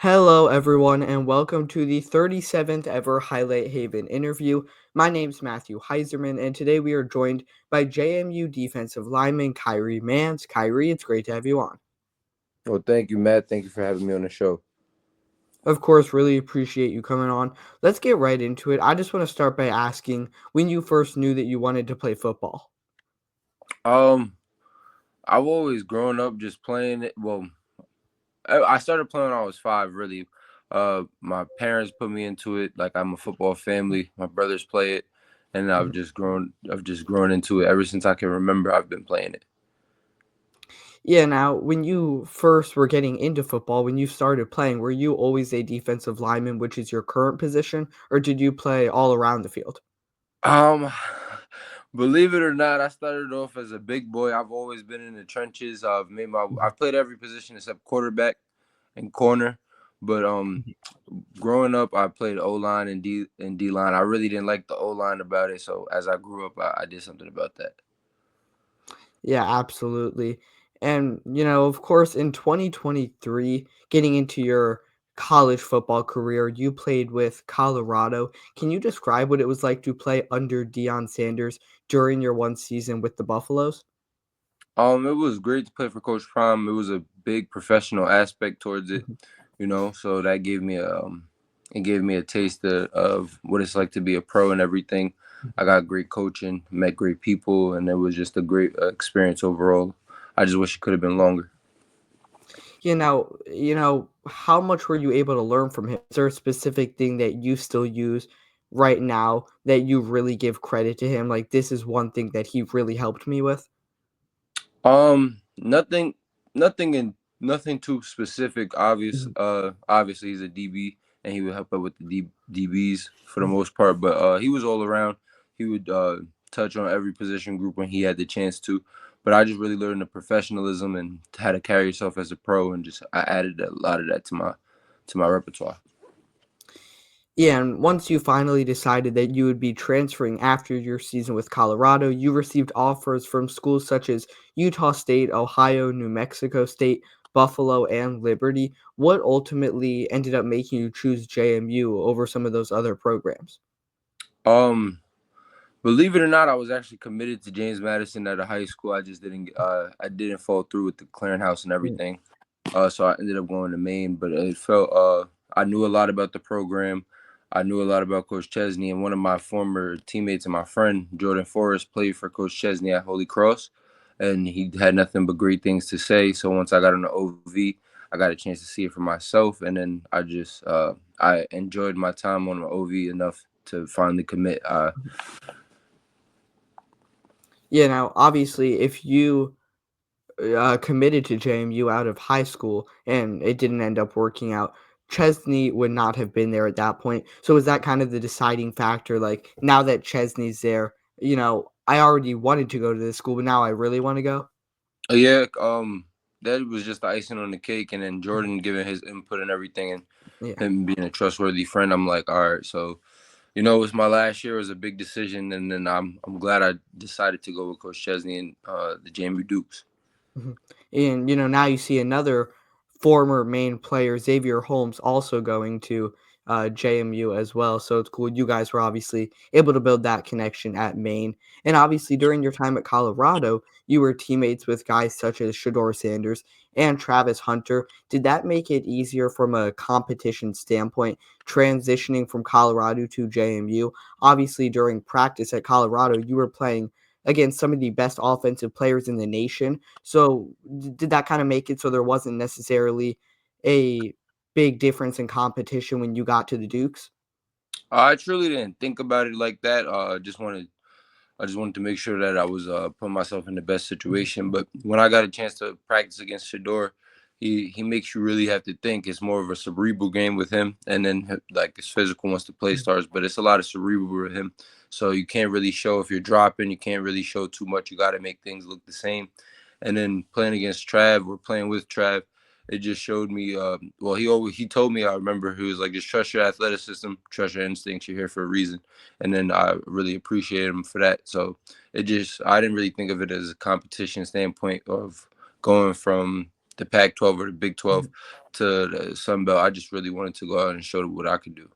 Hello, everyone, and welcome to the 37th ever Highlight Haven interview. My name's Matthew Heiserman, and today we are joined by JMU defensive lineman Khairi Mans. Khairi, it's great to have you on. Well, thank you, Matt. Thank you for having me on the show. Of course, really appreciate you coming on. Let's get right into it. I just want to start by asking when you first knew that you wanted to play football. Um, I've always grown up just playing it. Well, I started playing when I was 5. Really, my parents put me into it. Like I'm a football family. My brothers play it, and I've Mhm. just grown. I've just grown into it ever since I can remember. I've been playing it. Yeah, now, when you first were getting into football, when you started playing, were you always a defensive lineman, which is your current position, or did you play all around the field? Um, believe it or not, I started off as a big boy. I've always been in the trenches. I've played every position except quarterback and corner. But growing up, I played O line and D line. I really didn't like the O line about it. So as I grew up, I did something about that. Yeah, absolutely. And, of course, in 2023, getting into your college football career, you played with Colorado. Can you describe what it was like to play under Deion Sanders during your one season with the Buffaloes? It was great to play for Coach Prime. It was a big professional aspect towards it, Mhm. So that gave me it gave me a taste of what it's like to be a pro and everything. I got great coaching, met great people, and it was just a great experience overall. I just wish it could have been longer. How much were you able to learn from him? Is there a specific thing that you still use right now that you really give credit to him? Like, this is one thing that he really helped me with? Nothing, nothing too specific. Obviously he's a DB and he would help out with the DBs for the most part. But he was all around. He would touch on every position group when he had the chance to. But I just really learned the professionalism and how to carry yourself as a pro, and just I added a lot of that to my repertoire. Yeah, and once you finally decided that you would be transferring after your season with Colorado, you received offers from schools such as Utah State, Ohio, New Mexico State, Buffalo, and Liberty. What ultimately ended up making you choose JMU over some of those other programs? Um, Believe it or not, I was actually committed to James Madison at a high school. I didn't fall through with the clearinghouse and Mm. everything. So I ended up going to Maine, but it felt I knew a lot about the program. I knew a lot about Coach Chesney, and one of my former teammates and my friend Jordan Forrest played for Coach Chesney at Holy Cross, and he had nothing but great things to say. So once I got on the OV, I got a chance to see it for myself, and then I enjoyed my time on the OV enough to finally commit. Yeah, now obviously, if you committed to JMU out of high school and it didn't end up working out, Chesney would not have been there at that point. So is that kind of the deciding factor? Like, now that Chesney's there, I already wanted to go to this school, but now I really want to go. Yeah, that was just the icing on the cake, and then Jordan giving his input and everything, and Yeah. him being a trustworthy friend. I'm like, all right, so it was my last year. It was a big decision, and then I'm glad I decided to go with Coach Chesney and the JMU Dukes. Mhm. And, now you see another former Maine player, Xavier Holmes, also going to JMU as well. So it's cool. You guys were obviously able to build that connection at Maine. And obviously, during your time at Colorado, you were teammates with guys such as Shador Sanders and Travis Hunter. Did that make it easier from a competition standpoint, transitioning from Colorado to JMU? Obviously, during practice at Colorado, you were playing against some of the best offensive players in the nation, so did that kind of make it so there wasn't necessarily a big difference in competition when you got to the Dukes? I truly didn't think about it like that. I just wanted to make sure that I was putting myself in the best Mhm, situation. But when I got a chance to practice against Shador, he makes you really have to think. It's more of a cerebral game with him, and then like his physical once the play mhm. starts. But it's a lot of cerebral with him, so you can't really show if you're dropping. You can't really show too much. You got to make things look the same. And then playing against Trav or playing with Trav, it just showed me. Well, he told me, I remember, he was like, just trust your athleticism, trust your instincts. You're here for a reason. And then I really appreciate him for that. So I didn't really think of it as a competition standpoint of going from the Pac-12 or the Big 12 to the Sun Belt. I just really wanted to go out and show what I could do.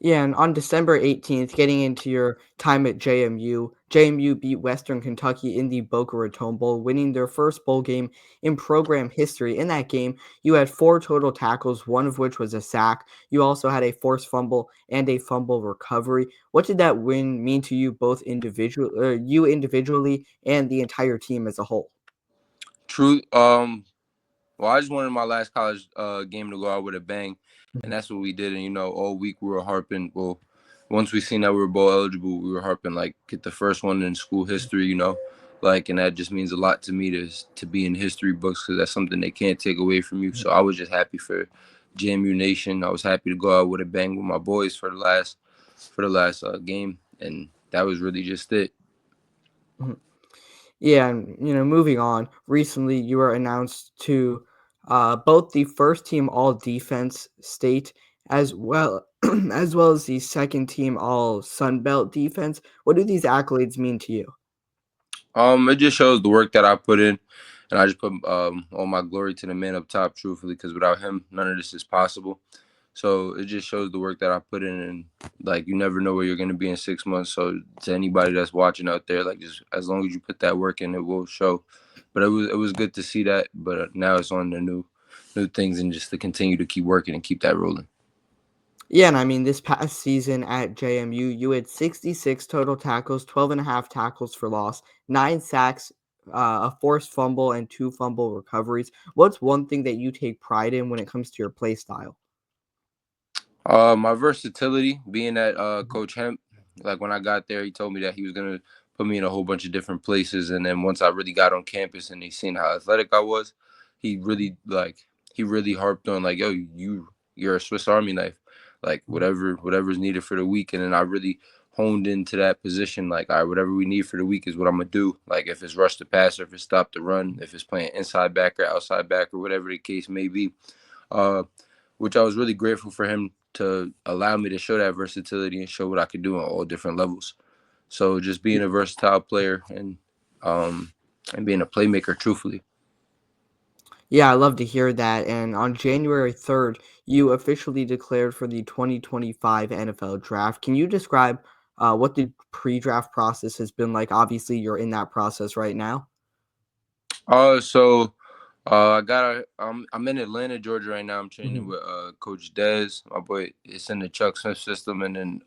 Yeah, and on December 18th, getting into your time at JMU beat Western Kentucky in the Boca Raton Bowl, winning their first bowl game in program history. In that game, you had four total tackles, one of which was a sack. You also had a forced fumble and a fumble recovery. What did that win mean to you, both you individually and the entire team as a whole? True. Well, I just wanted my last college game to go out with a bang, and Mhm, that's what we did. And all week we were harping. Well, once we seen that we were bowl eligible, we were harping like get the first one in school history. Like, and that just means a lot to me to be in history books because that's something they can't take away from you. mhm, So I was just happy for JMU Nation. I was happy to go out with a bang with my boys for the last game, and that was really just it. mhm. Yeah, and moving on. Recently, you were announced to both the first team All Defense state as well as well as the second team All Sun Belt defense. What do these accolades mean to you? It just shows the work that I put in, and I just put all my glory to the man up top, truthfully, because without him, none of this is possible. So it just shows the work that I put in, and like you never know where you're gonna be in 6 months. So to anybody that's watching out there, like just as long as you put that work in, it will show. But it was good to see that. But now it's on the new things, and just to continue to keep working and keep that rolling. Yeah, and I mean, this past season at JMU, you had 66 total tackles, 12 and a half tackles for loss, nine sacks, a forced fumble, and two fumble recoveries. What's one thing that you take pride in when it comes to your play style? My versatility, being that Mhm, Coach Hemp, like when I got there, he told me that he was gonna put me in a whole bunch of different places, and then once I really got on campus and he seen how athletic I was, he really he really harped on like, yo, you're a Swiss Army knife, like mhm, whatever's needed for the week, and then I really honed into that position, like, all right, whatever we need for the week is what I'm gonna do. Like if it's rush the pass or if it's stop the run, if it's playing inside back or outside back or whatever the case may be. Uh, which I was really grateful for him to allow me to show that versatility and show what I could do on all different levels. So just being mhm. a versatile player um and being a playmaker, truthfully. Yeah, I love to hear that. And on January 3rd, you officially declared for the 2025 NFL Draft. Can you describe what the pre-draft process has been like? Obviously, you're in that process right now. So I'm in Atlanta, Georgia right now. I'm training Mhm, with Coach Dez. My boy is in the Chuck Smith system, and then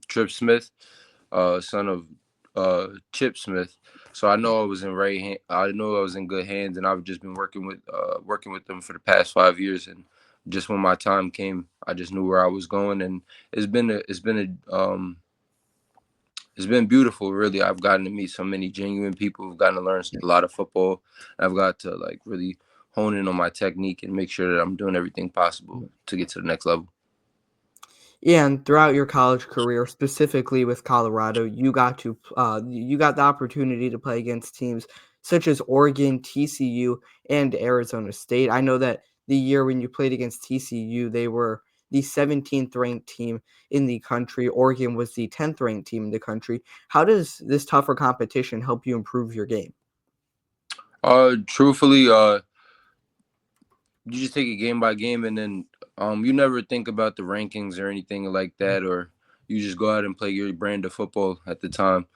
Trip Smith, son of Chip Smith. So I know I was in right hand. I know I was in good hands, and I've just been working with them for the past 5 years. And just when my time came, I just knew where I was going, and it's been beautiful, really. I've gotten to meet so many genuine people. I've gotten to learn a lot of football. I've got to like really hone in on my technique and make sure that I'm doing everything possible mhm. to get to the next level. Yeah, and throughout your college career, specifically with Colorado, you got the opportunity to play against teams such as Oregon, TCU, and Arizona State. I know that the year when you played against TCU, they were the 17th ranked team in the country. Oregon was the 10th ranked team in the country. How does this tougher competition help you improve your game? Truthfully, you just take it game by game, and then you never think about the rankings or anything like that, or you just go out and play your brand of football at the time.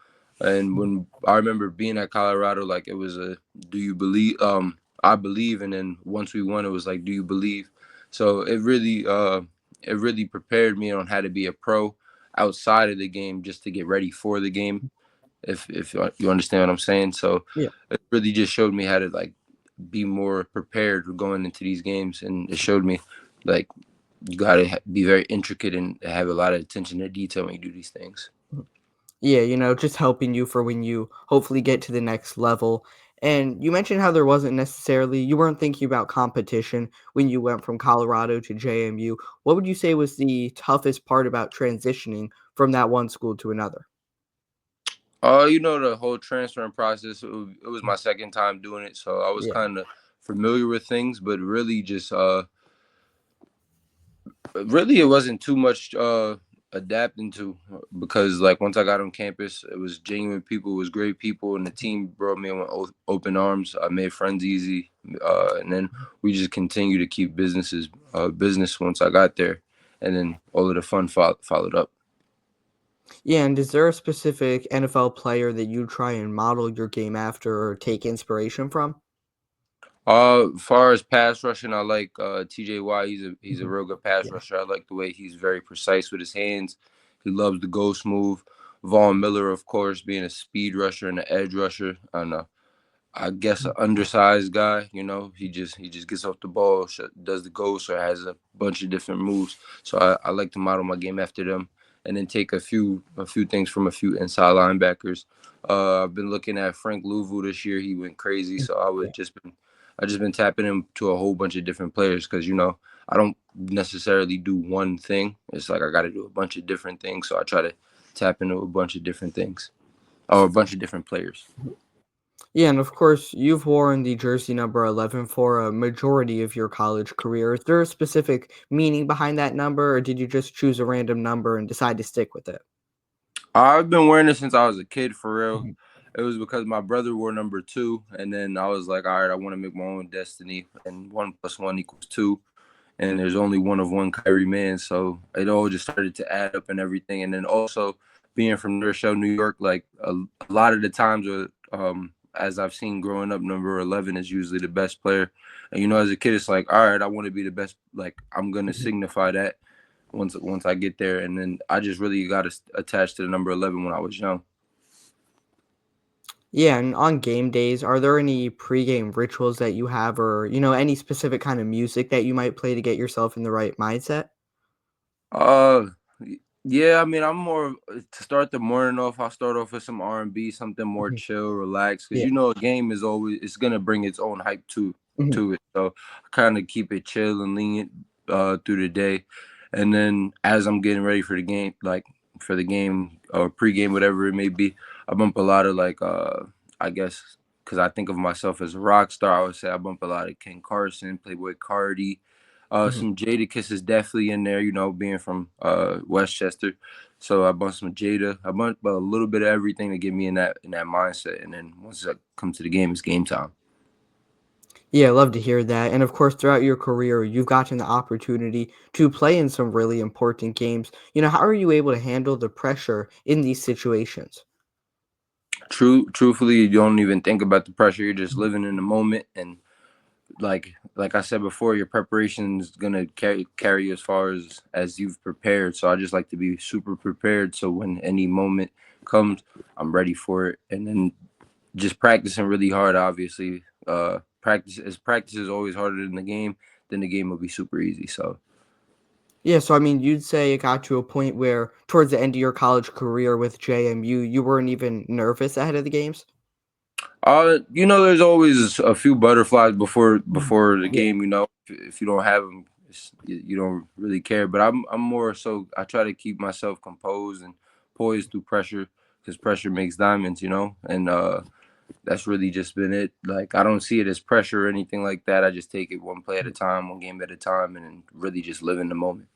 And when I remember being at Colorado, like it was a do you believe I believe, and then once we won it was like do you believe. So it really prepared me on how to be a pro outside of the game just to get ready for the game, if you understand what I'm saying. So Yeah. it really just showed me how to like be more prepared going into these games, and it showed me like you got to be very intricate and have a lot of attention to detail when you do these things. Yeah, just helping you for when you hopefully get to the next level. And you mentioned how you weren't thinking about competition when you went from Colorado to JMU. What would you say was the toughest part about transitioning from that one school to another? The whole transferring process, it was my second time doing it, so I was Yeah. kind of familiar with things, but really just really it wasn't too much. adapting to, because like once I got on campus, it was genuine people, it was great people, and the team brought me in with open arms. I made friends easy, and then we just continued to keep business once I got there, and then all of the fun followed up. Yeah, and is there a specific NFL player that you try and model your game after or take inspiration from? Far as pass rushing, I like TJ Watt. He's a Mhm. real good pass Yeah. rusher. I like the way he's very precise with his hands. He loves the ghost move. Vaughn Miller, of course, being a speed rusher and an edge rusher. I guess an undersized guy. He just gets off the ball, does the ghost, or has a bunch of different moves. So I like to model my game after them, and then take a few things from a few inside linebackers. I've been looking at Frank Louvu this year. He went crazy, so Yeah. I just been tapping him to a whole bunch of different players, because I don't necessarily do one thing. It's like I got to do a bunch of different things, so I try to tap into a bunch of different things or a bunch of different players. Yeah, and of course, you've worn the jersey number 11 for a majority of your college career. Is there a specific meaning behind that number, or did you just choose a random number and decide to stick with it? I've been wearing it since I was a kid, for real. Mhm. It was because my brother wore number two, and then I was like, all right, I want to make my own destiny, and 1 plus 1 equals 2, and there's only one of one Khairi man, so it all just started to add up and everything. And then also being from Rochelle, New York, like a lot of the times, as I've seen growing up, number 11 is usually the best player. And as a kid, it's like, all right, I want to be the best. Like I'm gonna Mhm. signify that once I get there, and then I just really got attached to the number 11 when I was young. Yeah, and on game days, are there any pregame rituals that you have or, any specific kind of music that you might play to get yourself in the right mindset? Uh, yeah. I mean, I'm more to start the morning off. I'll start off with some R&B, something more Mhm. chill, relaxed, because Yeah. a game is always it's gonna bring its own hype Mhm. to it. So I kind of keep it chill and lenient through the day, and then as I'm getting ready for the game, like for the game or pregame, whatever it may be, I bump a lot of like I guess because I think of myself as a rock star, I would say I bump a lot of Ken Carson, Playboy Cardi. Mhm. Some Jadakiss is definitely in there, being from Westchester. So I bought some Jada. I bought a little bit of everything to get me in that mindset. And then once I come to the game, it's game time. Yeah, I love to hear that. And of course, throughout your career, you've gotten the opportunity to play in some really important games. How are you able to handle the pressure in these situations? Truthfully, you don't even think about the pressure. You're just Mhm. living in the moment, and like I said before, your preparation is gonna carry you as far as you've prepared. So I just like to be super prepared. So when any moment comes, I'm ready for it, and then just practicing really hard. Obviously, practice is always harder than the game. Then the game will be super easy. So, Yeah, so I mean, you'd say it got to a point where towards the end of your college career with JMU, you weren't even nervous ahead of the games? there's always a few butterflies before Mhm. the Yeah. game. If you don't have them, you don't really care. But I'm more so I try to keep myself composed and poised through pressure, because pressure makes diamonds. And that's really just been it. Like I don't see it as pressure or anything like that. I just take it one play at a time, one game at a time, and then really just live in the moment.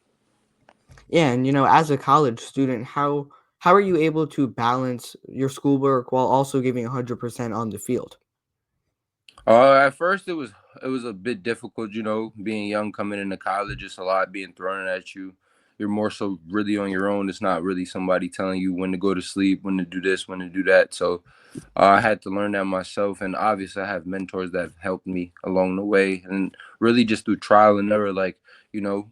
Yeah, and as a college student, how are you able to balance your schoolwork while also giving 100% on the field? At first it was a bit difficult, being young, coming into college. It's a lot being thrown at you. You're more so really on your own. It's not really somebody telling you when to go to sleep, when to do this, when to do that. So I had to learn that myself, and obviously I have mentors that have helped me along the way, and really just through trial and error. Like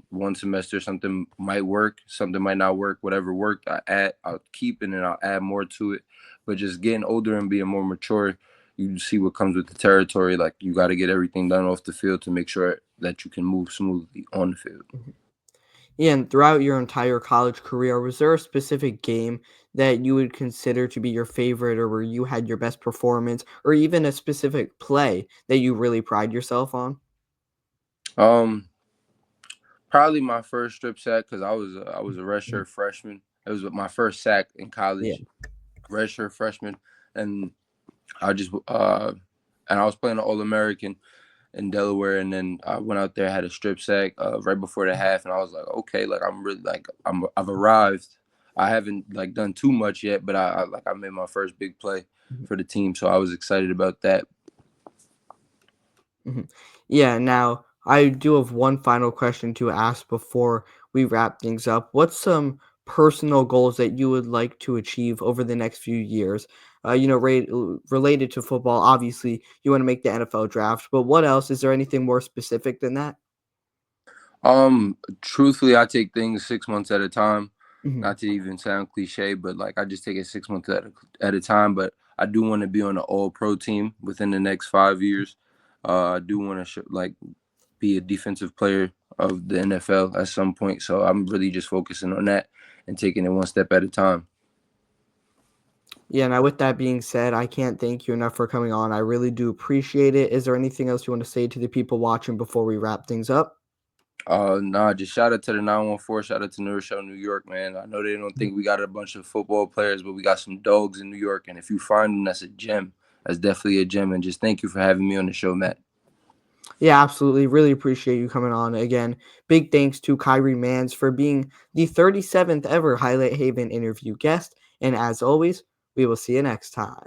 one semester something might work, something might not work. Whatever worked, I'll keep, and then I'll add more to it. But just getting older and being more mature, you see what comes with the territory. Like you got to get everything done off the field to make sure that you can move smoothly on the field. Mhm. Yeah, and throughout your entire college career, was there a specific game that you would consider to be your favorite or where you had your best performance or even a specific play that you really pride yourself on? Um, Probably my first strip sack, because I was a Mhm. redshirt freshman. It was my first sack in Yeah. college, redshirt freshman, and I just and I was playing an All American, in Delaware, and then I went out there, had a strip sack right before the half, and I was like, okay, like I'm really like I've arrived. I haven't like done too much yet, but I made my first big play Mhm, for the team, so I was excited about that. mhm. Yeah, now I do have one final question to ask before we wrap things up. What's some personal goals that you would like to achieve over the next few years? Related to football, obviously you want to make the NFL draft, but what else? Is there anything more specific than that? Truthfully, I take things 6 months at a time. Mhm. Not to even sound cliche, but like I just take it 6 months at a time. But I do want to be on an all pro team within the next 5 years. I do want to like be a defensive player of the NFL at some point. So I'm really just focusing on that and taking it one step at a time. Yeah, now with that being said, I can't thank you enough for coming on. I really do appreciate it. Is there anything else you want to say to the people watching before we wrap things up? Nah, just shout out to the 914, shout out to New Rochelle, New York, man. I know they don't think we got a bunch of football players, but we got some dogs in New York. And if you find them, that's a gem. That's definitely a gem. And just thank you for having me on the show, Matt. Yeah, absolutely. Really appreciate you coming on again. Big thanks to Kyrie Mans for being the 37th ever Highlight Haven interview guest. And as always, we will see you next time.